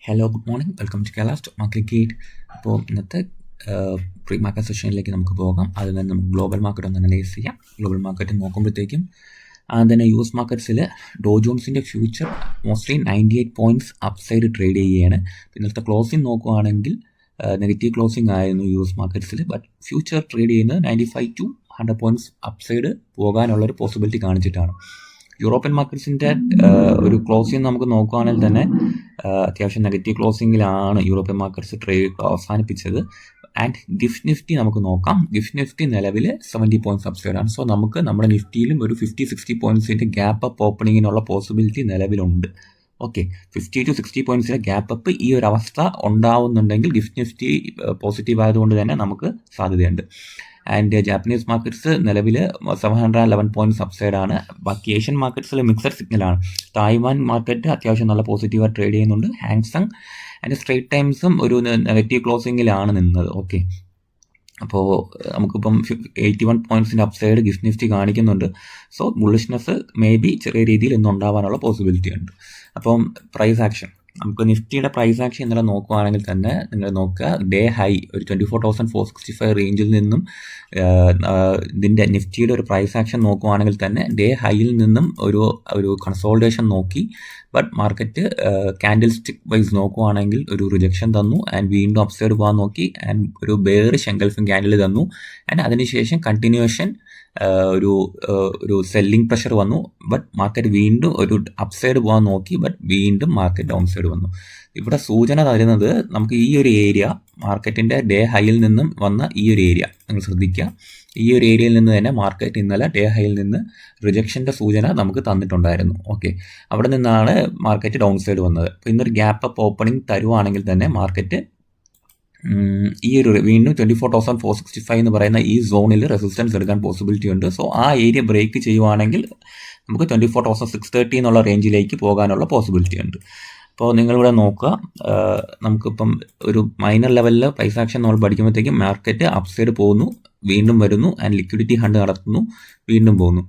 Hello, good morning. Welcome to Kerala stock market guide. അപ്പോൾ ഇന്നത്തെ pre market സെഷനിലേക്ക് നമുക്ക് പോകാം. അതിൽ നിന്ന് നമുക്ക് ഗ്ലോബൽ മാർക്കറ്റ് ഒന്ന് അനലൈസ് ചെയ്യാം. ഗ്ലോബൽ മാർക്കറ്റ് നോക്കുമ്പോഴത്തേക്കും തന്നെ യു എസ് മാർക്കറ്റ്സിൽ ഡോ ജോൺസിൻ്റെ future mostly 98 points upside trade ചെയ്യുകയാണ്. ഇന്നത്തെ ക്ലോസിംഗ് നോക്കുകയാണെങ്കിൽ നെഗറ്റീവ് ക്ലോസിംഗ് ആയിരുന്നു യു എസ് മാർക്കറ്റ്സിൽ. ബട്ട് ഫ്യൂച്ചർ ട്രേഡ് ചെയ്യുന്നത് 95 to 100 പോയിൻറ്റ്സ് അപ്സൈഡ് പോകാനുള്ളൊരു പോസിബിലിറ്റി കാണിച്ചിട്ടാണ്. യൂറോപ്യൻ മാർക്കറ്റ്സിൻ്റെ ഒരു ക്ലോസിംഗ് നമുക്ക് നോക്കുകയാണെങ്കിൽ തന്നെ അത്യാവശ്യം നെഗറ്റീവ് ക്ലോസിങ്ങിലാണ് യൂറോപ്യൻ മാർക്കറ്റ്സ് ട്രേഡ് അവസാനിപ്പിച്ചത്. ആൻഡ് ഗിഫ്റ്റ് നിഫ്റ്റി നമുക്ക് നോക്കാം. ഗിഫ്റ്റ് നിഫ്റ്റി നിലവിൽ 70 പോയിൻറ്റ്സ് അപ്സൈഡാണ്. സോ നമുക്ക് നമ്മുടെ നിഫ്റ്റിയിലും ഒരു 50-60 പോയിൻറ്റ്സിൻ്റെ ഗ്യാപ്പ് അപ്പ് ഓപ്പണിങ്ങിനുള്ള പോസിബിലിറ്റി നിലവിലുണ്ട്. ഓക്കെ, 50 to 60 പോയിൻറ്റ്സിൻ്റെ ഗ്യാപ്പ് അപ്പ് ഈ ഒരു അവസ്ഥ ഉണ്ടാവുന്നുണ്ടെങ്കിൽ ഗിഫ്റ്റ് നിഫ്റ്റി പോസിറ്റീവ് ആയതുകൊണ്ട് തന്നെ നമുക്ക് സാധ്യതയുണ്ട്. ആൻഡ് ജാപ്പനീസ് മാർക്കറ്റ്സ് നിലവിൽ 711 പോയിൻറ്റ്സ് അപ്സൈഡാണ്. ബാക്കി ഏഷ്യൻ മാർക്കറ്റ്സിൽ മിക്സഡ് സിഗ്നലാണ്. തായ്വാൻ മാർക്കറ്റ് അത്യാവശ്യം നല്ല പോസിറ്റീവായി ട്രേഡ് ചെയ്യുന്നുണ്ട്. ഹാങ്സങ് ആൻഡ് സ്ട്രേറ്റ് ടൈംസും ഒരു നെഗറ്റീവ് ക്ലോസിങ്ങിലാണ് നിന്നത്. ഓക്കെ, അപ്പോൾ നമുക്കിപ്പം 81 പോയിൻറ്റ്സിൻ്റെ അപ്സൈഡ് ഗിഫ്റ്റ് നിഫ്റ്റി കാണിക്കുന്നുണ്ട്. സോ ബുള്ളിഷ്നെസ് മേ ബി ചെറിയ രീതിയിൽ ഇന്ന് ഉണ്ടാവാനുള്ള പോസിബിലിറ്റി ഉണ്ട്. അപ്പം പ്രൈസ് ആക്ഷൻ നമുക്ക് നിഫ്റ്റിയുടെ പ്രൈസ് ആക്ഷൻ ഇന്നലെ നോക്കുകയാണെങ്കിൽ തന്നെ നിങ്ങൾ നോക്കുക, ഡേ ഹൈ ഒരു 24,465 റേഞ്ചിൽ നിന്നും ഇതിൻ്റെ നിഫ്റ്റിയുടെ ഒരു പ്രൈസ് ആക്ഷൻ നോക്കുകയാണെങ്കിൽ തന്നെ ഡേ ഹൈയിൽ നിന്നും ഒരു കൺസോൾട്ടേഷൻ നോക്കി. But market candlestick wise നോക്കുകയാണെങ്കിൽ ഒരു റിജക്ഷൻ തന്നു ആൻഡ് വീണ്ടും അപ്സൈഡ് പോകാൻ നോക്കി ആൻഡ് ഒരു ബെയറിഷ് എൻഗൾഫിംഗ് ക്യാൻഡിൽ തന്നു. ആൻഡ് അതിനുശേഷം കണ്ടിന്യൂവേഷൻ ഒരു സെല്ലിംഗ് പ്രഷർ വന്നു. ബട്ട് മാർക്കറ്റ് വീണ്ടും ഒരു അപ്സൈഡ് പോകാൻ നോക്കി. ബട്ട് വീണ്ടും മാർക്കറ്റ് ഡൗൺ സൈഡ് വന്നു. ഇവിടെ സൂചന തരുന്നത് നമുക്ക് ഈ ഒരു ഏരിയ മാർക്കറ്റിൻ്റെ ഡേ ഹൈയിൽ നിന്നും വന്ന ഈ ഒരു ഏരിയ നിങ്ങൾ ശ്രദ്ധിക്കുക. ഈ ഒരു ഏരിയയിൽ നിന്ന് തന്നെ മാർക്കറ്റ് ഇന്നലെ ഡേ ഹൈയിൽ നിന്ന് റിജക്ഷൻ്റെ സൂചന നമുക്ക് തന്നിട്ടുണ്ടായിരുന്നു. ഓക്കെ, അവിടെ നിന്നാണ് മാർക്കറ്റ് ഡൗൺ സൈഡ് വന്നത്. അപ്പോൾ ഇന്നൊരു ഗ്യാപ്പ് അപ്പ് ഓപ്പണിംഗ് തരുവാണെങ്കിൽ തന്നെ മാർക്കറ്റ് ഈ ഒരു വീണ്ടും 24,465 എന്ന് പറയുന്ന ഈ സോണിൽ റെസിസ്റ്റൻസ് എടുക്കാൻ പോസിബിലിറ്റി ഉണ്ട്. സോ ആ ഏരിയ ബ്രേക്ക് ചെയ്യുവാണെങ്കിൽ നമുക്ക് 24,630 എന്നുള്ള റേഞ്ചിലേക്ക് പോകാനുള്ള പോസിബിലിറ്റി ഉണ്ട്. അപ്പോൾ നിങ്ങളിവിടെ നോക്കുക, നമുക്കിപ്പം ഒരു മൈനർ ലെവലിൽ പ്രൈസ് ആക്ഷൻ നമ്മൾ പഠിക്കുമ്പോഴത്തേക്കും മാർക്കറ്റ് അപ്സൈഡ് പോകുന്നു, വീണ്ടും വരുന്നു ആൻഡ് ലിക്വിഡിറ്റി ഹണ്ട് നടത്തുന്നു, വീണ്ടും പോകുന്നു.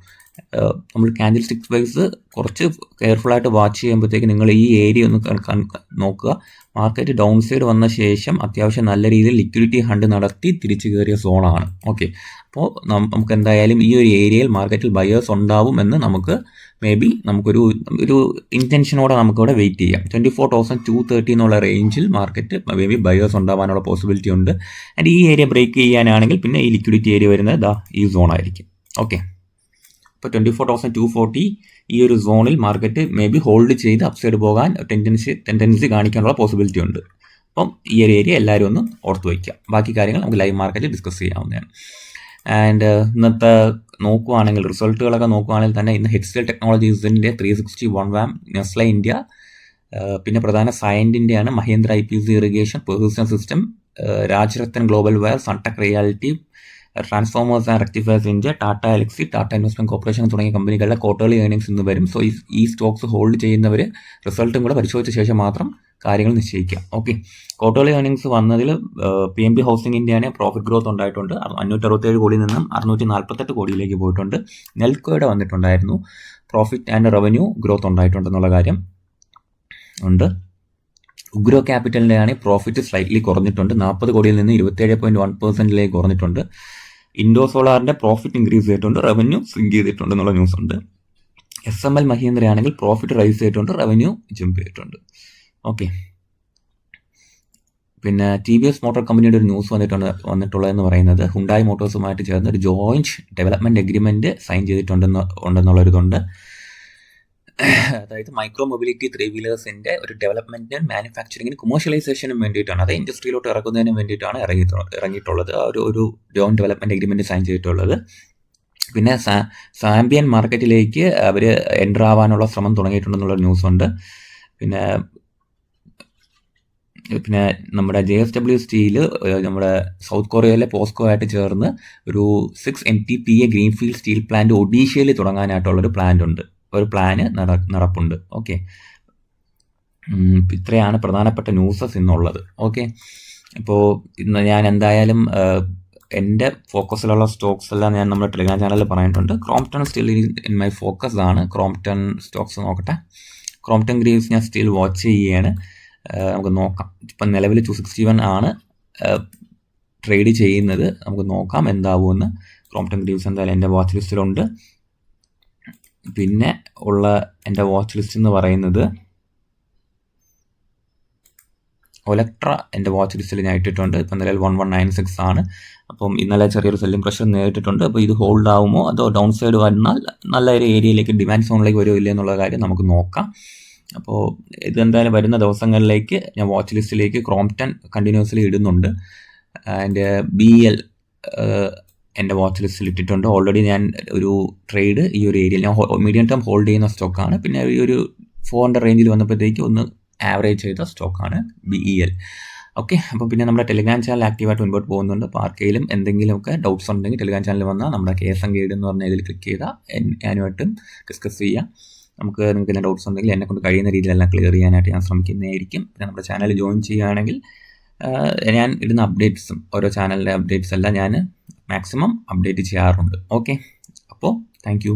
നമ്മൾ ക്യാൻഡിൽ സ്റ്റിക്സ് വൈസ് കുറച്ച് കെയർഫുള്ളായിട്ട് വാച്ച് ചെയ്യുമ്പോഴത്തേക്ക് നിങ്ങൾ ഈ ഏരിയ ഒന്ന് നോക്കുക. മാർക്കറ്റ് ഡൗൺ സൈഡ് വന്ന ശേഷം അത്യാവശ്യം നല്ല രീതിയിൽ ലിക്വിഡിറ്റി ഹണ്ട് നടത്തി തിരിച്ചു കയറിയ സോണാണ്. ഓക്കെ, അപ്പോൾ നമുക്ക് എന്തായാലും ഈ ഒരു ഏരിയയിൽ മാർക്കറ്റിൽ ബയേഴ്സ് ഉണ്ടാവും എന്ന് നമുക്ക് മേ ബി നമുക്കൊരു ഇൻറ്റൻഷനോടെ നമുക്കിവിടെ വെയിറ്റ് ചെയ്യാം. 24,230 എന്നുള്ള റേഞ്ചിൽ മാർക്കറ്റ് മേ ബി ബയേഴ്സ് ഉണ്ടാവാനുള്ള പോസിബിലിറ്റി ഉണ്ട്. ആൻഡ് ഈ ഏരിയ ബ്രേക്ക് ചെയ്യാനാണെങ്കിൽ പിന്നെ ഈ ലിക്വിഡിറ്റി ഏരിയ വരുന്നത് ഈ സോണായിരിക്കും. ഓക്കെ, ഇപ്പോൾ 24,240 ഈ ഒരു സോണിൽ മാർക്കറ്റ് മേ ബി ഹോൾഡ് ചെയ്ത് അപ്സൈഡ് പോകാൻ ടെൻഡൻസി കാണിക്കാനുള്ള പോസിബിലിറ്റി ഉണ്ട്. അപ്പം ഈ ഒരു ഏരിയ എല്ലാവരും ഒന്ന് ഓർത്ത് വയ്ക്കുക. ബാക്കി കാര്യങ്ങൾ നമുക്ക് ലൈവ് മാർക്കറ്റിൽ ഡിസ്കസ് ചെയ്യാവുന്നതാണ്. ആൻഡ് ഇന്നത്തെ നോക്കുകയാണെങ്കിൽ റിസൾട്ടുകളൊക്കെ നോക്കുകയാണെങ്കിൽ തന്നെ ഇന്ന് HCL ടെക്നോളജീസിൻ്റെ 361 വാം, നെസ്ലെ ഇന്ത്യ, പിന്നെ പ്രധാന സയൻറ്റിൻ്റെയാണ് Mahindra IPC irrigation, persistent system, Rajratan global wire, Sunteck realty, transformers and rectifiers India, Tata Elxsi, Tata investment corporation തുടങ്ങിയ കമ്പനികളുടെ ക്വാർട്ടർലി ഏർണിംഗ്സ് ഇന്ന് വരും. സോ ഈ സ്റ്റോക്സ് ഹോൾഡ് ചെയ്യുന്നവർ റിസൾട്ടും കൂടെ പരിശോധിച്ച ശേഷം മാത്രം കാര്യങ്ങൾ നിശ്ചയിക്കുക. ഓക്കെ, ക്വാർട്ടർലി ഏർണിംഗ്സ് വന്നതിൽ PNB ഹൗസിംഗ് ഇന്ത്യയാണ് പ്രോഫിറ്റ് ഗ്രോത്ത് ഉണ്ടായിട്ടുണ്ട്. 567 കോടിയിൽ നിന്നും 648 കോടിയിലേക്ക് പോയിട്ടുണ്ട്. നെൽക്കോയുടെ വന്നിട്ടുണ്ടായിരുന്നു പ്രോഫിറ്റ് ആൻഡ് റവന്യൂ ഗ്രോത്ത് ഉണ്ടായിട്ടുണ്ടെന്നുള്ള കാര്യം ഉണ്ട്. ഉഗ്രോ ക്യാപിറ്റലിൻ്റെ ആണ് പ്രോഫിറ്റ് സ്ലൈറ്റ്ലി കുറഞ്ഞിട്ടുണ്ട്. 40 കോടിയിൽ നിന്ന് 27.1% കുറഞ്ഞിട്ടുണ്ട്. ഇൻഡോ സോളാറിൻ്റെ പ്രോഫിറ്റ് ഇൻക്രീസ് ചെയ്തിട്ടുണ്ട്, റവന്യൂ സിങ്ക് ചെയ്തിട്ടുണ്ട് എന്നുള്ള ന്യൂസ് ഉണ്ട്. SML മഹീന്ദ്ര ആണെങ്കിൽ പ്രോഫിറ്റ് റൈസ് ചെയ്തിട്ടുണ്ട്, റവന്യൂ ജമ്പ് ചെയ്തിട്ടുണ്ട്. ഓക്കെ, പിന്നെ TVS മോട്ടോർ കമ്പനിയുടെ ഒരു ന്യൂസ് വന്നിട്ടുള്ളതെന്ന് പറയുന്നത് ഹുണ്ടായി മോട്ടോഴ്സുമായിട്ട് ചേർന്ന് ഒരു ജോയിൻറ്റ് ഡെവലപ്മെൻറ്റ് എഗ്രിമെൻറ്റ് സൈൻ ചെയ്തിട്ടുണ്ടെന്നുള്ളൊരിതുണ്ട്. അതായത് മൈക്രോ മൊബിലിറ്റി 3 വീലേഴ്സിൻ്റെ ഒരു ഡെവലപ്മെൻറ്റിനും മാനുഫാക്ചറിങ്ങിനും കൊമേഴ്ഷ്യലൈസേഷനും വേണ്ടിയിട്ടാണ്, അത് ഇൻഡസ്ട്രിയിലോട്ട് ഇറക്കുന്നതിന് വേണ്ടിയിട്ടാണ് ഇറങ്ങിയിട്ടുള്ളത്. ഒരു ജോയിൻറ്റ് ഡെവലപ്മെൻറ്റ് എഗ്രിമെൻറ്റ് സൈൻ ചെയ്തിട്ടുള്ളത്. പിന്നെ സാമ്പിയൻ മാർക്കറ്റിലേക്ക് അവർ എൻ്റർ ആവാനുള്ള ശ്രമം തുടങ്ങിയിട്ടുണ്ടെന്നുള്ള ന്യൂസുണ്ട്. പിന്നെ നമ്മുടെ JSW സ്റ്റീൽ നമ്മുടെ സൗത്ത് കൊറിയയിലെ പോസ്കോ ആയിട്ട് ചേർന്ന് ഒരു 6 MTPA ഗ്രീൻഫീൽഡ് സ്റ്റീൽ പ്ലാന്റ് ഒഡീഷയിൽ തുടങ്ങാനായിട്ടുള്ളൊരു ഒരു പ്ലാന് നടപ്പുണ്ട്. ഓക്കെ, ഇത്രയാണ് പ്രധാനപ്പെട്ട ന്യൂസസ് ഇന്നുള്ളത്. ഓക്കെ, ഇപ്പോൾ ഇന്ന് ഞാൻ എന്തായാലും എൻ്റെ ഫോക്കസിലുള്ള സ്റ്റോക്സ് എല്ലാം ഞാൻ നമ്മുടെ ടെലിഗ്രാം ചാനലിൽ പറഞ്ഞിട്ടുണ്ട്. Crompton still in my focus ആണ്. ക്രോംപ്ടൺ സ്റ്റോക്സ് നോക്കട്ടെ. ക്രോംപ്ടൺ ഗ്രീവ്സ് ഞാൻ സ്റ്റിൽ വാച്ച് ചെയ്യുകയാണ്. നമുക്ക് നോക്കാം. ഇപ്പം നിലവിൽ 261 ആണ് ട്രേഡ് ചെയ്യുന്നത്. നമുക്ക് നോക്കാം എന്താവുമെന്ന്. ക്രോംപ്ടൺ ഗ്രീവ്സ് എന്തായാലും എൻ്റെ വാച്ച് ലിസ്റ്റിലുണ്ട്. പിന്നെ ഉള്ള എൻ്റെ വാച്ച് ലിസ്റ്റ് എന്ന് പറയുന്നത് ഒലക്ട്ര എൻ്റെ വാച്ച് ലിസ്റ്റിൽ ഞാൻ ഇട്ടിട്ടുണ്ട്. ഇപ്പം നിലവിൽ 1196 ആണ്. അപ്പം ഇന്നലെ ചെറിയൊരു സെല്ലിംഗ് പ്രഷർ നേരിട്ടിട്ടുണ്ട്. അപ്പോൾ ഇത് ഹോൾഡ് ആവുമോ അതോ ഡൗൺ സൈഡ് വന്നാൽ നല്ല ഒരു ഏരിയയിലേക്ക് ഡിമാൻഡ് സോണിലേക്ക് വരുമോ ഇല്ല എന്നുള്ള കാര്യം നമുക്ക് നോക്കാം. അപ്പോൾ ഇതെന്തായാലും വരുന്ന ദിവസങ്ങളിലേക്ക് ഞാൻ വാച്ച് ലിസ്റ്റിലേക്ക് ക്രോംപ്ടൺ കണ്ടിന്യൂസ്ലി ഇടുന്നുണ്ട്. എൻ്റെ BL എൻ്റെ വാച്ച് ലിസ്റ്റിൽ ഇട്ടിട്ടുണ്ട്. ഓൾറെഡി ഞാൻ ഒരു ട്രേഡ് ഈ ഒരു ഏരിയയിൽ ഞാൻ മീഡിയം ടേം ഹോൾഡ് ചെയ്യുന്ന സ്റ്റോക്കാണ്. പിന്നെ ഈ ഒരു 400 റേഞ്ചിൽ വന്നപ്പോഴത്തേക്ക് ഒന്ന് ആവറേജ് ചെയ്ത സ്റ്റോക്കാണ് BEL. ഓക്കെ, അപ്പം പിന്നെ നമ്മുടെ ടെലിഗ്രാം ചാനൽ ആക്റ്റീവായിട്ട് മുൻപോട്ട് പോകുന്നുണ്ട്. അപ്പോൾ ആർക്കെങ്കിലും എന്തെങ്കിലുമൊക്കെ ഡൗട്ട്സ് ഉണ്ടെങ്കിൽ ടെലിഗ്രാം ചാനൽ വന്നാൽ നമ്മുടെ KSM ഗൈഡ് എന്ന് പറഞ്ഞ ഇതിൽ ക്ലിക്ക് ചെയ്താൽ ഞാനുമായിട്ടും ഡിസ്കസ് ചെയ്യാം. നിങ്ങൾക്ക് എന്തെങ്കിലും ഡൗട്ട്സ് ഉണ്ടെങ്കിൽ എന്നെ കൊണ്ട് കഴിയുന്ന രീതിയിലെല്ലാം ക്ലിയർ ചെയ്യാനായിട്ട് ഞാൻ ശ്രമിക്കുന്നതായിരിക്കും. പിന്നെ നമ്മുടെ ചാനൽ ജോയിൻ ചെയ്യുകയാണെങ്കിൽ ഞാൻ ഇടുന്ന അപ്ഡേറ്റ്സും ഓരോ ചാനലിൻ്റെ അപ്ഡേറ്റ്സ് എല്ലാം ഞാൻ മാക്സിമം അപ്ഡേറ്റ് ചെയ്യാറുണ്ട്. ഓക്കെ, അപ്പോൾ താങ്ക് യു.